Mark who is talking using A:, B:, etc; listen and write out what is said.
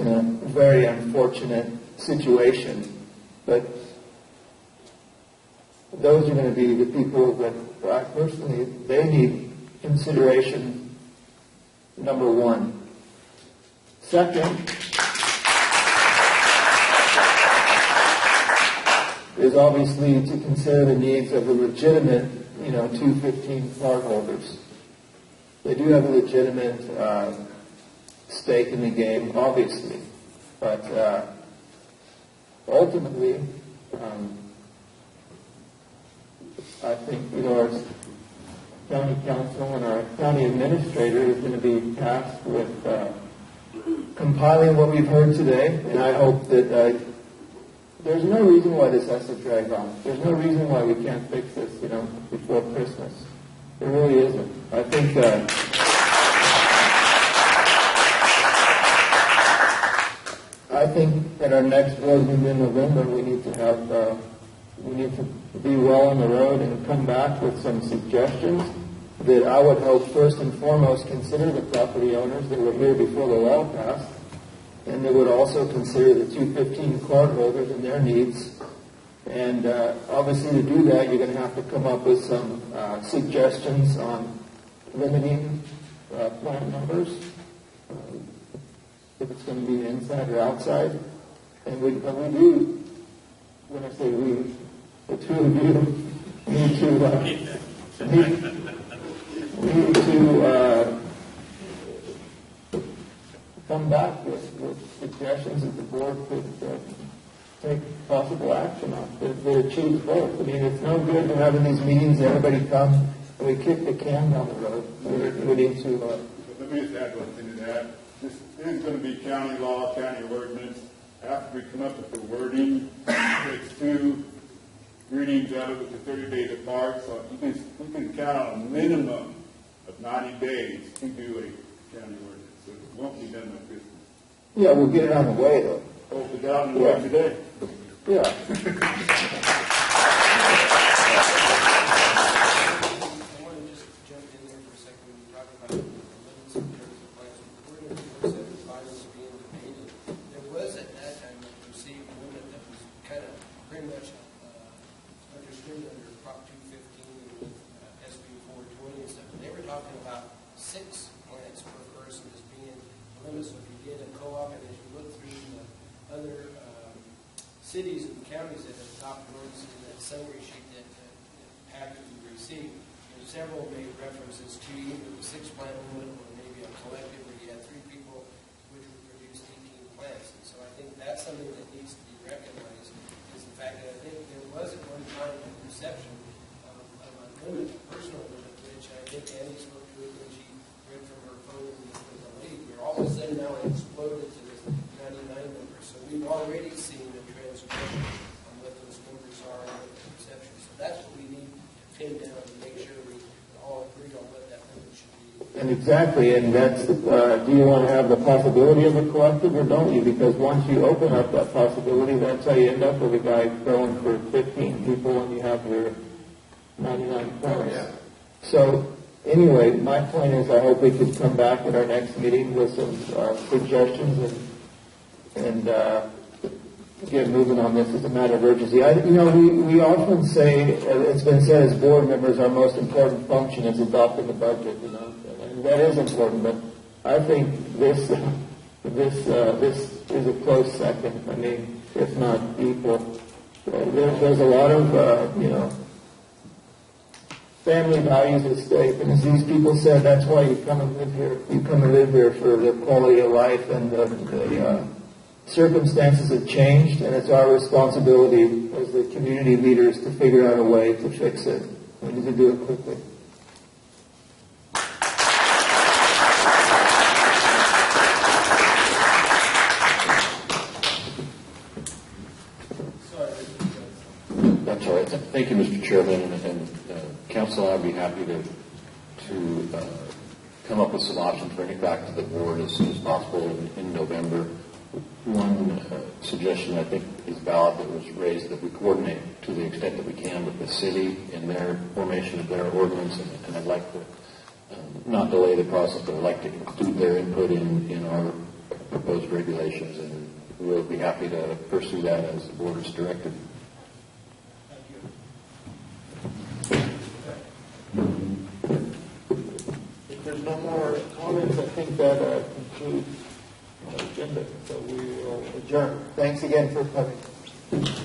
A: in a very unfortunate situation. But those are going to be the people that I personally, they need consideration, number one. Second is obviously to consider the needs of the legitimate, 215 cardholders. They do have a legitimate stake in the game, obviously, but ultimately, I think, our county council and our county administrator is going to be tasked with compiling what we've heard today, and I hope that there's no reason why this has to drag on. There's no reason why we can't fix this, before Christmas. There really isn't. I think at our next board meeting in November, we need to be well on the road and come back with some suggestions that I would hope first and foremost consider the property owners that were here before the law passed, and they would also consider the 215 cardholders and their needs. And obviously to do that, you're going to have to come up with some suggestions on limiting plant numbers, if it's going to be inside or outside. And we do, when I say we, the two of you need to come back with suggestions that the board could take possible action on that achieves both. I mean, it's no good to having these meetings, everybody come, and we kick the can down the road. We need to...
B: Let me just add one thing to that. This is going to be county law, county ordinance. After we come up with the wording, it takes 2 readings out of it to 30 days apart, so we can count on a minimum of 90 days to do a county ordinance. So it won't be done by Christmas.
A: Yeah, we'll get it on the way, though.
B: Oh, we'll get it on the way today.
A: Yeah.
C: Cities and counties that have adopted ordinances in that summary sheet that package we received, several made references to either the 6-plant limit or maybe a collective where you had 3 people which would produce 18 plants. And so I think that's something that needs to be recognized, is the fact that I think there was at one time a perception of a limit, a personal limit, which I think Annie spoke to it when she read from her phone with the lead, where all of a sudden now it exploded to this 99 number. So we've already seen on what those numbers are and what the perception. So that's what we need to pin down and make sure we all agree on what that limit should be.
A: And exactly, and that's, do you want to have the possibility of a collective or don't you? Because once you open up that possibility, that's how you end up with a guy going for 15 people and you have your 99 plants. Yeah. So anyway, my point is I hope we could come back at our next meeting with some suggestions and get moving on this as a matter of urgency. We often say, it's been said as board members, our most important function is adopting the budget, and that is important, but I think this is a close second. I mean, if not equal. There's a lot of, family values at stake, and as these people said, that's why you come and live here. You come and live here for the quality of life, and the circumstances have changed, and it's our responsibility as the community leaders to figure out a way to fix it. We need to do it quickly.
D: That's all right. Thank you, Mr. Chairman, and Council. I'd be happy to come up with some options, bring it back to the board as soon as possible in November. One suggestion I think is valid that was raised, that we coordinate to the extent that we can with the city in their formation of their ordinance, and I'd like to not delay the process, but I'd like to include their input in our proposed regulations, and we'll be happy to pursue that as the board is directed.
A: If there's no more comments, I think that concludes our agenda. So we will adjourn. Thanks again for coming.